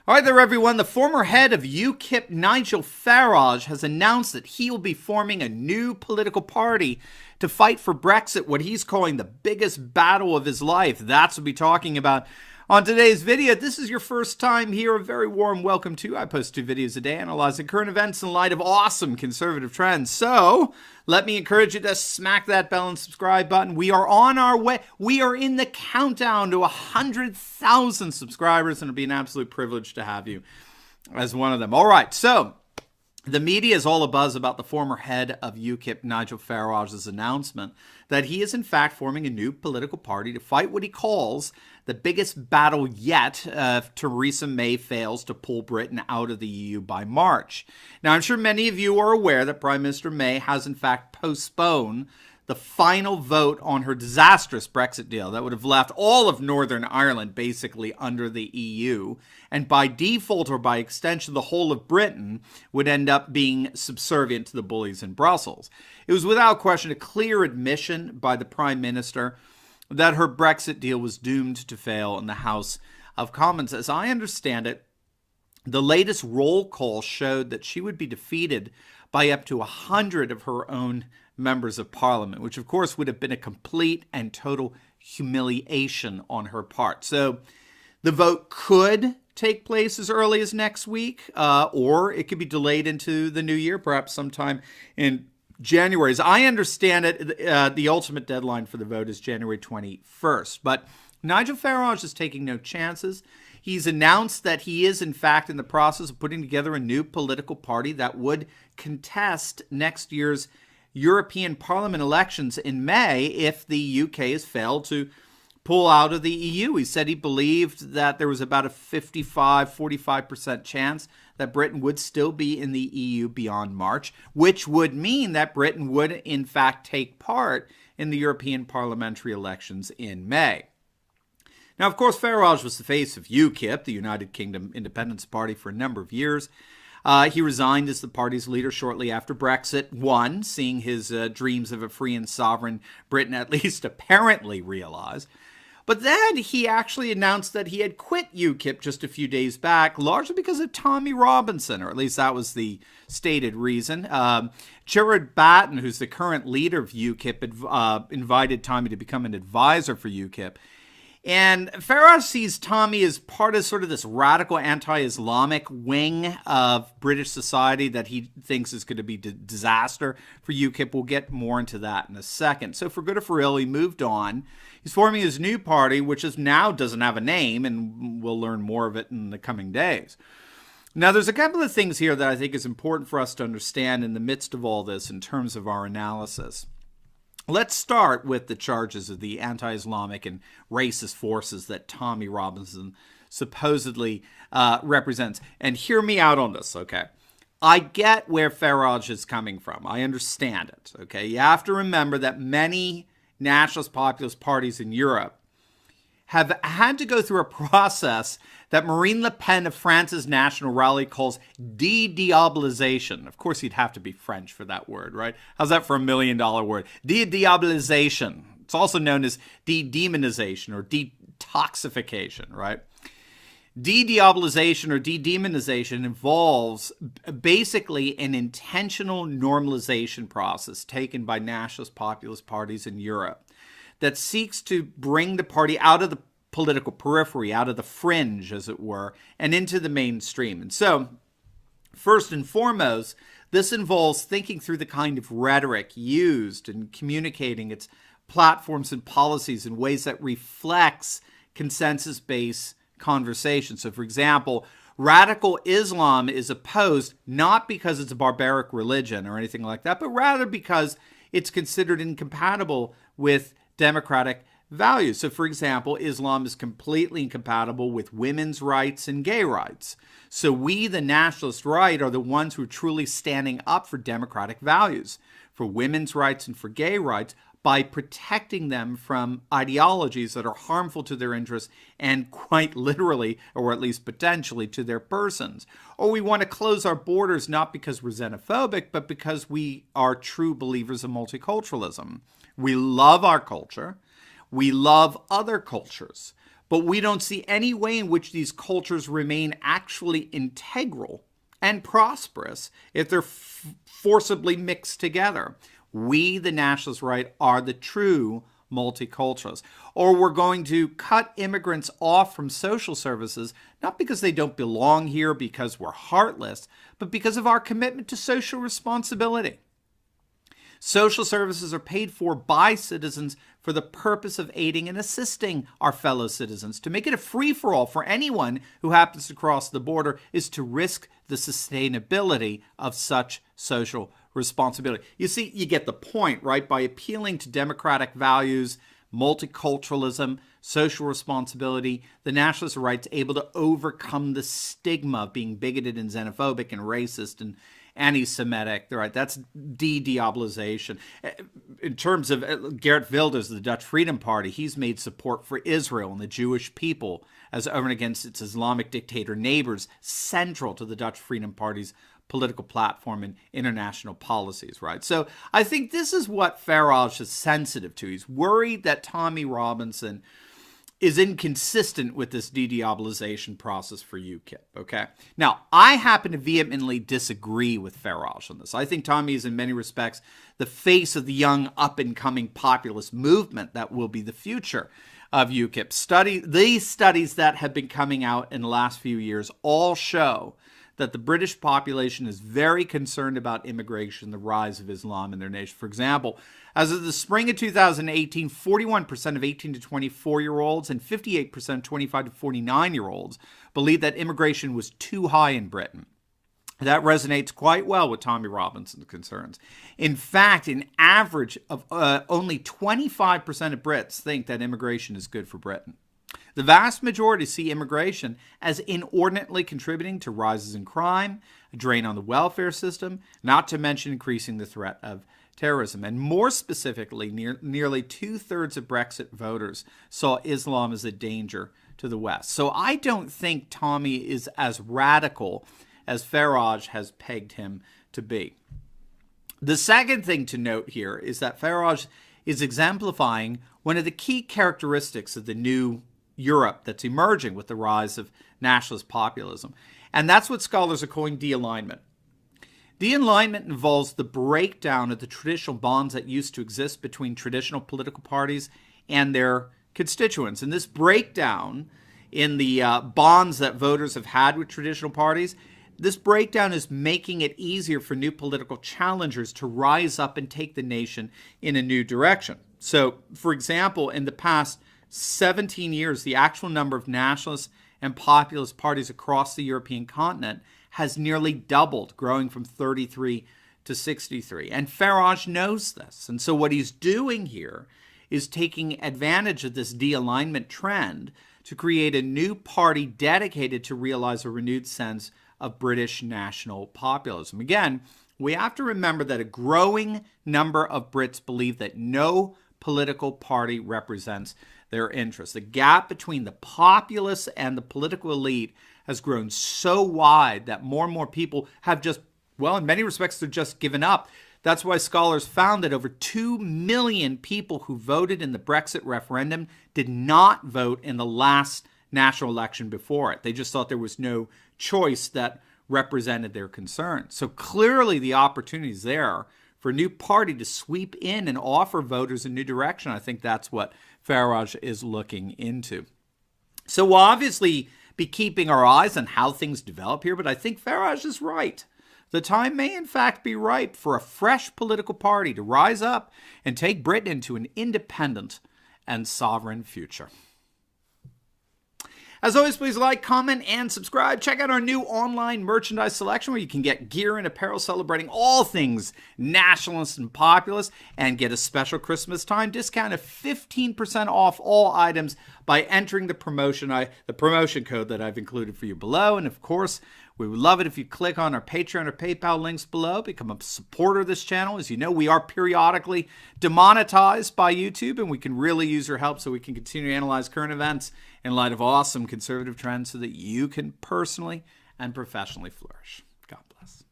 All right there, everyone. The former head of UKIP, Nigel Farage, has announced that he will be forming a new political party to fight for Brexit, what he's calling the biggest battle of his life. That's what we'll be talking about on today's video. If this is your first time here, a very warm welcome to you. I post 2 videos a day analyzing current events in light of awesome conservative trends. So let me encourage you to smack that bell and subscribe button. We are on our way. We are in the countdown to 100,000 subscribers, and it'll be an absolute privilege to have you as one of them. All right, so the media is all abuzz about the former head of UKIP, Nigel Farage's announcement that he is in fact forming a new political party to fight what he calls the biggest battle yet if Theresa May fails to pull Britain out of the EU by March. Now, I'm sure many of you are aware that Prime Minister May has in fact postponed the final vote on her disastrous Brexit deal that would have left all of Northern Ireland basically under the EU, and by default or by extension the whole of Britain would end up being subservient to the bullies in Brussels. It was without question a clear admission by the Prime Minister that her Brexit deal was doomed to fail in the House of Commons. As I understand it, the latest roll call showed that she would be defeated by up to 100 of her own members of Parliament, which of course would have been a complete and total humiliation on her part. So the vote could take place as early as next week, or it could be delayed into the new year, perhaps sometime in January. As I understand it, the ultimate deadline for the vote is January 21st. But Nigel Farage is taking no chances. He's announced that he is, in fact, in the process of putting together a new political party that would contest next year's European Parliament elections in May if the UK has failed to pull out of the EU. He said he believed that there was about a 45% chance that Britain would still be in the EU beyond March, which would mean that Britain would, in fact, take part in the European parliamentary elections in May. Now, of course, Farage was the face of UKIP, the United Kingdom Independence Party, for a number of years. He resigned as the party's leader shortly after Brexit won, seeing his dreams of a free and sovereign Britain at least apparently realized. But then he actually announced that he had quit UKIP just a few days back, largely because of Tommy Robinson, or at least that was the stated reason. Gerard Batten, who's the current leader of UKIP, invited Tommy to become an advisor for UKIP. And Farage sees Tommy as part of sort of this radical anti-Islamic wing of British society that he thinks is going to be a disaster for UKIP. We'll get more into that in a second. So for good or for ill, he moved on. He's forming his new party, which now doesn't have a name, and we'll learn more of it in the coming days. Now, there's a couple of things here that I think is important for us to understand in the midst of all this in terms of our analysis. Let's start with the charges of the anti-Islamic and racist forces that Tommy Robinson supposedly represents. And hear me out on this, okay? I get where Farage is coming from. I understand it, okay? You have to remember that many nationalist populist parties in Europe have had to go through a process that Marine Le Pen of France's National Rally calls de-diabolization. Of course, you'd have to be French for that word, right? How's that for $1 million word? De-diabolization. It's also known as de-demonization or detoxification, right? De-diabolization or de-demonization involves basically an intentional normalization process taken by nationalist populist parties in Europe that seeks to bring the party out of the political periphery, out of the fringe, as it were, and into the mainstream. And so, first and foremost, this involves thinking through the kind of rhetoric used in communicating its platforms and policies in ways that reflects consensus-based conversation. So, for example, radical Islam is opposed not because it's a barbaric religion or anything like that, but rather because it's considered incompatible with democratic values. So, for example, Islam is completely incompatible with women's rights and gay rights. So we, the nationalist right, are the ones who are truly standing up for democratic values, for women's rights and for gay rights, by protecting them from ideologies that are harmful to their interests and quite literally, or at least potentially, to their persons. Or we want to close our borders not because we're xenophobic, but because we are true believers of multiculturalism. We love our culture. We love other cultures. but we don't see any way in which these cultures remain actually integral and prosperous if they're forcibly mixed together. We, the nationalist right, are the true multiculturalists. Or we're going to cut immigrants off from social services, not because they don't belong here, because we're heartless, but because of our commitment to social responsibility. Social services are paid for by citizens for the purpose of aiding and assisting our fellow citizens. To make it a free-for-all for anyone who happens to cross the border is to risk the sustainability of such social responsibility. You see, you get the point, right? By appealing to democratic values, multiculturalism, social responsibility, the nationalist right's able to overcome the stigma of being bigoted and xenophobic and racist and anti-Semitic, right? That's de-diabolization. In terms of Geert Wilders, the Dutch Freedom Party, he's made support for Israel and the Jewish people as over and against its Islamic dictator neighbors central to the Dutch Freedom Party's political platform and international policies, right? So I think this is what Farage is sensitive to. He's worried that Tommy Robinson is inconsistent with this de-diabolization process for UKIP, okay? Now, I happen to vehemently disagree with Farage on this. I think Tommy is in many respects the face of the young up-and-coming populist movement that will be the future of UKIP. These studies that have been coming out in the last few years all show that the British population is very concerned about immigration, the rise of Islam in their nation. For example, as of the spring of 2018, 41% of 18 to 24-year-olds and 58% of 25 to 49-year-olds believed that immigration was too high in Britain. That resonates quite well with Tommy Robinson's concerns. In fact, an average of only 25% of Brits think that immigration is good for Britain. The vast majority see immigration as inordinately contributing to rises in crime, a drain on the welfare system, not to mention increasing the threat of terrorism. And more specifically, nearly two-thirds of Brexit voters saw Islam as a danger to the West. So I don't think Tommy is as radical as Farage has pegged him to be. The second thing to note here is that Farage is exemplifying one of the key characteristics of the new Europe that's emerging with the rise of nationalist populism. And that's what scholars are calling de-alignment. De-alignment involves the breakdown of the traditional bonds that used to exist between traditional political parties and their constituents. And this breakdown in the bonds that voters have had with traditional parties, this breakdown is making it easier for new political challengers to rise up and take the nation in a new direction. So, for example, in the past 17 years, the actual number of nationalist and populist parties across the European continent has nearly doubled, growing from 33 to 63. And Farage knows this. And so what he's doing here is taking advantage of this de-alignment trend to create a new party dedicated to realize a renewed sense of British national populism. Again, we have to remember that a growing number of Brits believe that no political party represents their interests. The gap between the populace and the political elite has grown so wide that more and more people have just, well, in many respects, they're just given up. That's why scholars found that over 2 million people who voted in the Brexit referendum did not vote in the last national election before it. They just thought there was no choice that represented their concerns. So clearly the opportunity is there for a new party to sweep in and offer voters a new direction. I think that's what Farage is looking into. So we'll obviously be keeping our eyes on how things develop here, but I think Farage is right. The time may in fact be ripe for a fresh political party to rise up and take Britain into an independent and sovereign future. As always, please like, comment, and subscribe. Check out our new online merchandise selection where you can get gear and apparel celebrating all things nationalist and populist, and get a special Christmas time discount of 15% off all items by entering the promotion code that I've included for you below. And of course, we would love it if you click on our Patreon or PayPal links below, become a supporter of this channel. As you know, we are periodically demonetized by YouTube, and we can really use your help so we can continue to analyze current events in light of awesome conservative trends so that you can personally and professionally flourish. God bless.